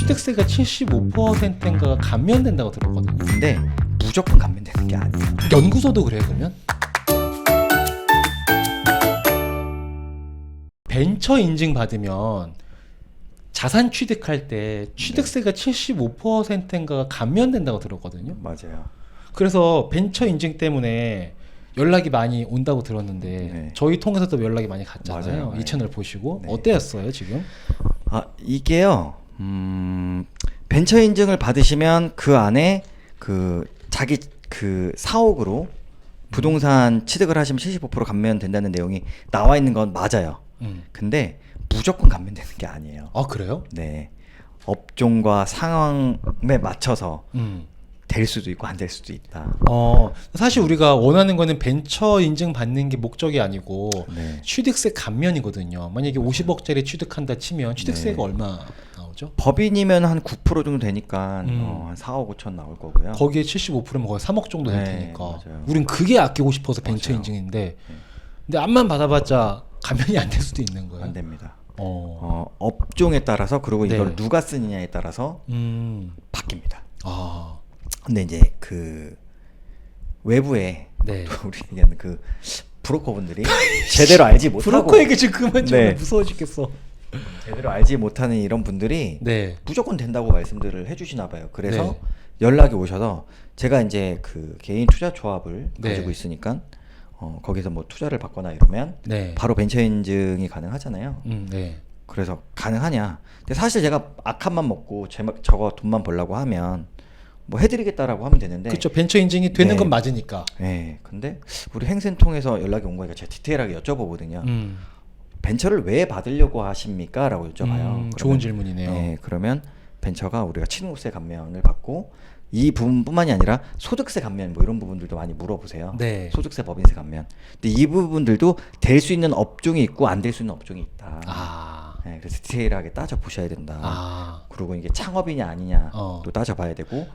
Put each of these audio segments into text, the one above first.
취득세가 75%인가가 감면된다고 들었거든요. 근데 무조건 감면되는 게 아니에요. 연구소도 그래요, 그러면? 벤처 인증 받으면 자산 취득할 때 취득세가 75%인가가 감면된다고 들었거든요. 맞아요. 그래서 벤처 인증 때문에 연락이 많이 온다고 들었는데 네. 저희 통해서도 연락이 많이 갔잖아요. 맞아요. 이 채널 보시고 네. 어때였어요 지금? 이게요. 벤처 인증을 받으시면 그 안에 자기 사옥으로 부동산 취득을 하시면 75% 감면된다는 내용이 나와 있는 건 맞아요. 근데 무조건 감면되는 게 아니에요. 아 그래요? 네. 업종과 상황에 맞춰서 될 수도 있고 안 될 수도 있다. 사실 우리가 원하는 거는 벤처 인증 받는 게 목적이 아니고 네. 취득세 감면이거든요. 만약에 50억짜리 취득한다 치면 취득세가 네. 얼마 나오죠? 법인이면 한 9% 정도 되니까 한 4억 5천 나올 거고요. 거기에 75%면 거의 3억 정도 될 네, 테니까 맞아요. 우린 그게 아끼고 싶어서 벤처 맞아요. 인증인데 근데 암만 받아봤자 감면이 안 될 수도 있는 거예요. 안 됩니다. 업종에 업종에 따라서 그리고 네. 이걸 누가 쓰느냐에 따라서 바뀝니다. 근데 이제 외부에 네. 우리 얘기하는 브로커분들이 제대로 알지 못하고 브로커 얘기 좀 그만 좀 네. 무서워 죽겠어. 제대로 알지 못하는 이런 분들이 네. 무조건 된다고 말씀들을 해주시나 봐요. 그래서 네. 연락이 오셔서 제가 이제 개인 투자 조합을 네. 가지고 있으니까 거기서 뭐 투자를 받거나 이러면 네. 바로 벤처 인증이 가능하잖아요. 네. 그래서 가능하냐? 근데 사실 제가 악한만 먹고 저거 돈만 벌라고 하면 뭐 해드리겠다라고 하면 되는데. 그렇죠. 벤처 인증이 되는 네. 건 맞으니까. 네. 근데 우리 행센 통해서 연락이 온 거니까 제가 디테일하게 여쭤보거든요. 벤처를 왜 받으려고 하십니까? 라고 여쭤봐요. 좋은 질문이네요. 네, 그러면 벤처가 우리가 취득세 감면을 받고 이 부분뿐만이 아니라 소득세 감면 뭐 이런 부분들도 많이 물어보세요. 네. 소득세 법인세 감면. 근데 이 부분들도 될 수 있는 업종이 있고 안 될 수 있는 업종이 있다. 네, 그래서 디테일하게 따져 보셔야 된다. 그리고 이게 창업이냐 아니냐 또 따져봐야 되고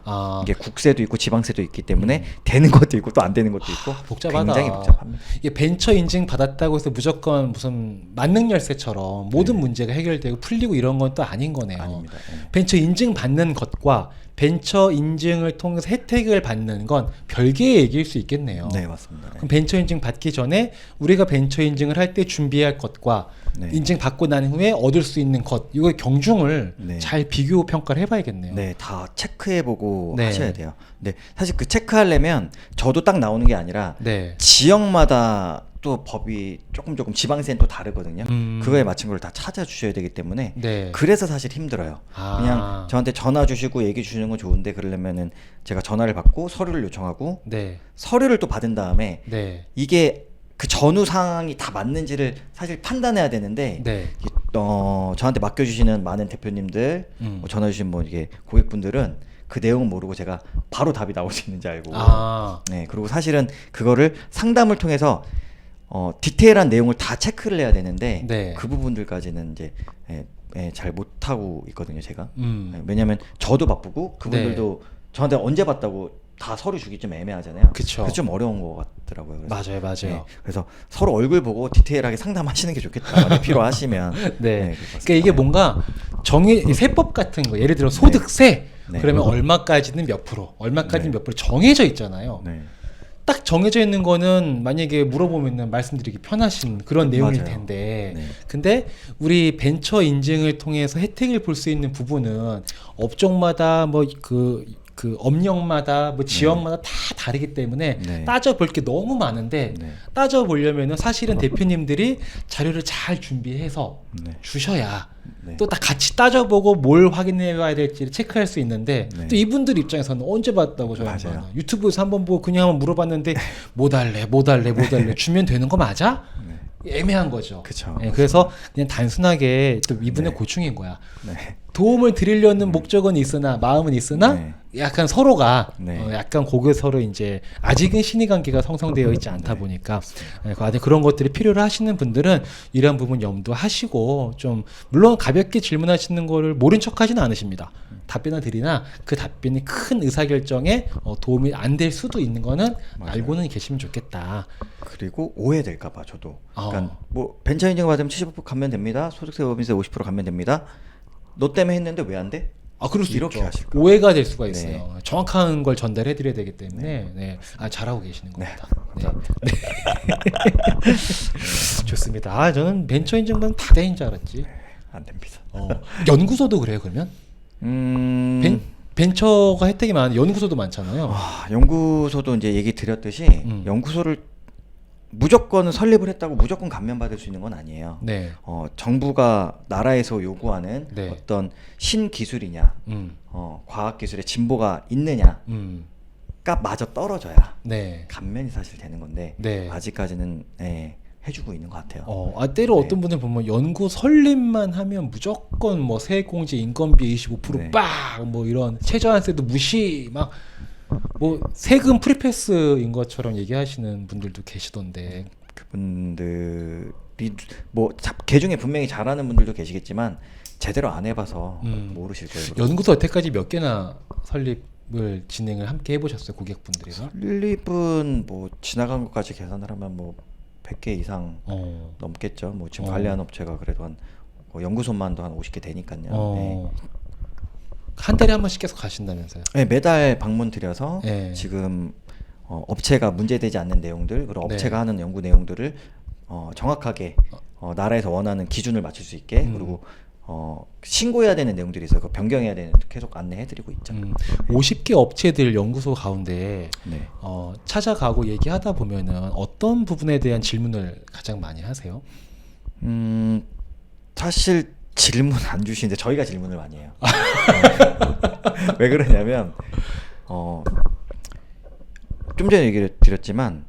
이게 국세도 있고 지방세도 있기 때문에 되는 것도 있고 또 안 되는 것도 있고 복잡하다. 굉장히 복잡합니다. 이게 벤처 인증 받았다고 해서 무조건 무슨 만능 열쇠처럼 모든 문제가 해결되고 풀리고 이런 건 또 아닌 거네요. 아닙니다. 네. 벤처 인증 받는 것과 벤처 인증을 통해서 혜택을 받는 건 별개의 얘기일 수 있겠네요. 네, 맞습니다. 네. 그럼 벤처 인증 받기 전에 우리가 벤처 인증을 할 때 준비할 것과 네. 인증 받고 난 후에 얻을 수 있는 것 이거 경중을 네. 잘 비교 평가를 해봐야겠네요. 네, 다 체크해보고 네. 하셔야 돼요. 네, 사실 체크하려면 저도 딱 나오는 게 아니라 네. 지역마다 또 법이 조금 지방세는 또 다르거든요. 그거에 맞춘 걸 다 찾아주셔야 되기 때문에 네. 그래서 사실 힘들어요. 그냥 저한테 전화 주시고 얘기 주시는 건 좋은데 그러려면은 제가 전화를 받고 서류를 요청하고 네. 서류를 또 받은 다음에 네. 이게 그 전후 상황이 다 맞는지를 사실 판단해야 되는데 네. 저한테 맡겨주시는 많은 대표님들 뭐 전화 주신 뭐 이게 고객분들은 그 내용은 모르고 제가 바로 답이 나올 수 있는지 알고 네, 그리고 사실은 그거를 상담을 통해서 디테일한 내용을 다 체크를 해야 되는데 네. 그 부분들까지는 이제 잘 못하고 있거든요 제가. 왜냐면 저도 바쁘고 그분들도 저한테 언제 봤다고 다 서류 주기 좀 애매하잖아요. 그쵸. 그래서 좀 어려운 것 같더라고요. 그래서, 맞아요. 네, 그래서 서로 얼굴 보고 디테일하게 상담하시는 게 좋겠다. 만약 필요하시면. 네. 그러니까 이게 뭔가 세법 같은 거, 예를 들어 소득세 네. 그러면 얼마까지는 몇 프로, 얼마까지는 몇 프로 정해져 있잖아요. 네. 딱 정해져 있는 거는 만약에 물어보면은 말씀드리기 편하신 그런 내용일 맞아요. 텐데 네. 근데 우리 벤처 인증을 통해서 혜택을 볼 수 있는 부분은 업종마다 뭐 그 업력마다 뭐 지역마다 다 다르기 때문에 네. 따져볼 게 너무 많은데 네. 따져보려면은 사실은 대표님들이 자료를 잘 준비해서 네. 주셔야 네. 또 다 같이 따져보고 뭘 확인해 봐야 될지를 체크할 수 있는데 네. 또 이분들 입장에서는 언제 봤다고 맞아요. 저는 유튜브에서 한번 보고 그냥 한번 물어봤는데 못 할래 주면 되는 거 맞아? 애매한 거죠. 그쵸. 네, 그래서 그냥 단순하게 또 이분의 네. 고충인 거야. 네. 도움을 드리려는 목적은 있으나 마음은 있으나 네. 약간 서로가 네. 약간 서로 이제 아직은 신의 관계가 성성되어 있지 않다 보니까 그런 것들이 필요로 하시는 분들은 이러한 부분 염두하시고 좀 물론 가볍게 질문하시는 거를 모른 척하지는 않으십니다. 답변을 드리나 그 답변이 큰 의사결정에 도움이 안 될 수도 있는 거는 맞아요. 알고는 계시면 좋겠다. 그리고 오해될까봐 저도. 그러니까 뭐 벤처 인증 받으면 75% 감면 됩니다. 소득세 법인세 50% 감면 됩니다. 너 때문에 했는데 왜 안 돼? 그럴 수 이렇게 있죠. 하실까? 오해가 될 수가 있어요. 네. 정확한 걸 전달해 드려야 되기 때문에 네. 잘하고 계시는 겁니다. 네. 좋습니다. 저는 벤처 인증만 다대인 줄 알았지. 안 됩니다. 연구소도 그래요, 그러면? 벤처가 혜택이 많은 연구소도 많잖아요. 연구소도 이제 얘기 드렸듯이 연구소를 무조건 설립을 했다고 무조건 감면받을 수 있는 건 아니에요. 네. 정부가 나라에서 요구하는 네. 어떤 신기술이냐, 과학기술의 진보가 있느냐, 가 마저 떨어져야 네. 감면이 사실 되는 건데 네. 아직까지는 해주고 있는 것 같아요. 때로 어떤 분들 보면 연구 설립만 하면 무조건 뭐 세액공제 인건비 25% 빡! 뭐 이런 최저한세도 무시 막 뭐 세금 프리패스인 것처럼 얘기하시는 분들도 계시던데 그분들이 뭐 개중에 분명히 잘하는 분들도 계시겠지만 제대로 안 해봐서 모르실 거예요. 연구소 여태까지 몇 개나 설립을 진행을 함께 해보셨어요, 고객분들이랑? 설립은 뭐 지나간 것까지 계산을 하면 뭐 100개 이상 넘겠죠. 뭐 지금 관리하는 업체가 그래도 한 연구소만도 한 50개 되니까요. 한 달에 한 번씩 계속 가신다면서요? 네, 매달 방문 드려서 지금 업체가 문제되지 않는 내용들 그리고 업체가 하는 연구 내용들을 정확하게 나라에서 원하는 기준을 맞출 수 있게 그리고 신고해야 되는 내용들이 있어요. 변경해야 되는 계속 안내해드리고 있죠. 50개 업체들 연구소 가운데 찾아가고 얘기하다 보면은 어떤 부분에 대한 질문을 가장 많이 하세요? 사실 질문 안 주시는데 저희가 질문을 많이 해요. 왜 그러냐면 좀 전에 얘기를 드렸지만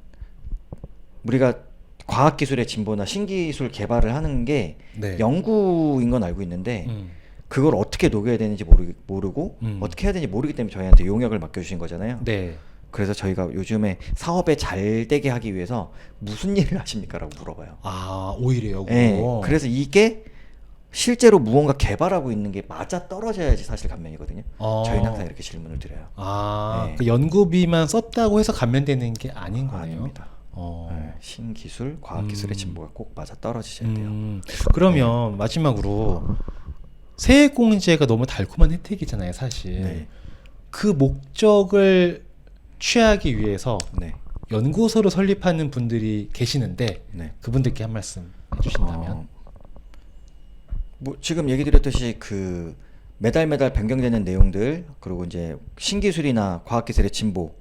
우리가 과학기술의 진보나 신기술 개발을 하는 게 연구인 건 알고 있는데 그걸 어떻게 녹여야 되는지 모르고 어떻게 해야 되는지 모르기 때문에 저희한테 용역을 맡겨주신 거잖아요. 네. 그래서 저희가 요즘에 사업에 잘 되게 하기 위해서 무슨 일을 하십니까? 라고 물어봐요. 오히려요? 네. 그래서 이게 실제로 무언가 개발하고 있는 게 맞아 떨어져야지 사실 감면이거든요. 저희는 항상 이렇게 질문을 드려요. 그 연구비만 썼다고 해서 감면되는 게 아닌 거네요. 아닙니다. 신기술, 과학기술의 진보가 꼭 맞아 떨어지셔야 돼요. 그러면 마지막으로 세액공제가 너무 달콤한 혜택이잖아요, 사실. 그 목적을 취하기 위해서 연구소를 설립하는 분들이 계시는데 그분들께 한 말씀 해주신다면? 뭐 지금 얘기 드렸듯이 그 매달 변경되는 내용들 그리고 이제 신기술이나 과학기술의 진보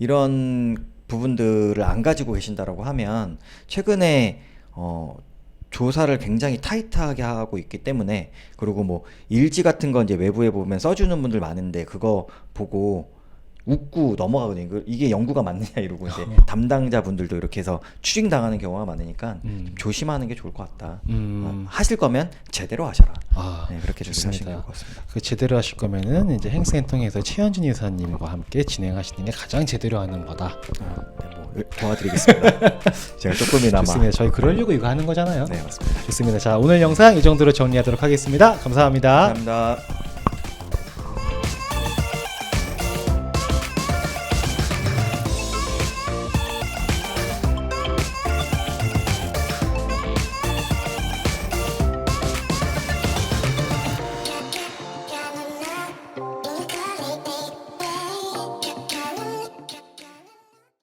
이런 부분들을 안 가지고 계신다라고 하면 최근에 조사를 굉장히 타이트하게 하고 있기 때문에 그리고 뭐 일지 같은 거 이제 외부에 보면 써주는 분들 많은데 그거 보고 웃고 넘어가거든요. 이게 연구가 맞느냐 이러고 이제 담당자 분들도 이렇게 해서 추징 당하는 경우가 많으니까 좀 조심하는 게 좋을 것 같다. 하실 거면 제대로 하셔라. 그렇게 조심하시는 게 좋을 것 같습니다. 그 제대로 하실 거면은 이제 행생을 통해서 최현준 이사님과 함께 진행하시는 게 가장 제대로 하는 거다. 뭐 도와드리겠습니다. 제가 조금이나마. 좋습니다. 저희 그러려고 이거 하는 거잖아요. 네, 맞습니다. 좋습니다. 자, 오늘 영상 이 정도로 정리하도록 하겠습니다. 감사합니다. 감사합니다.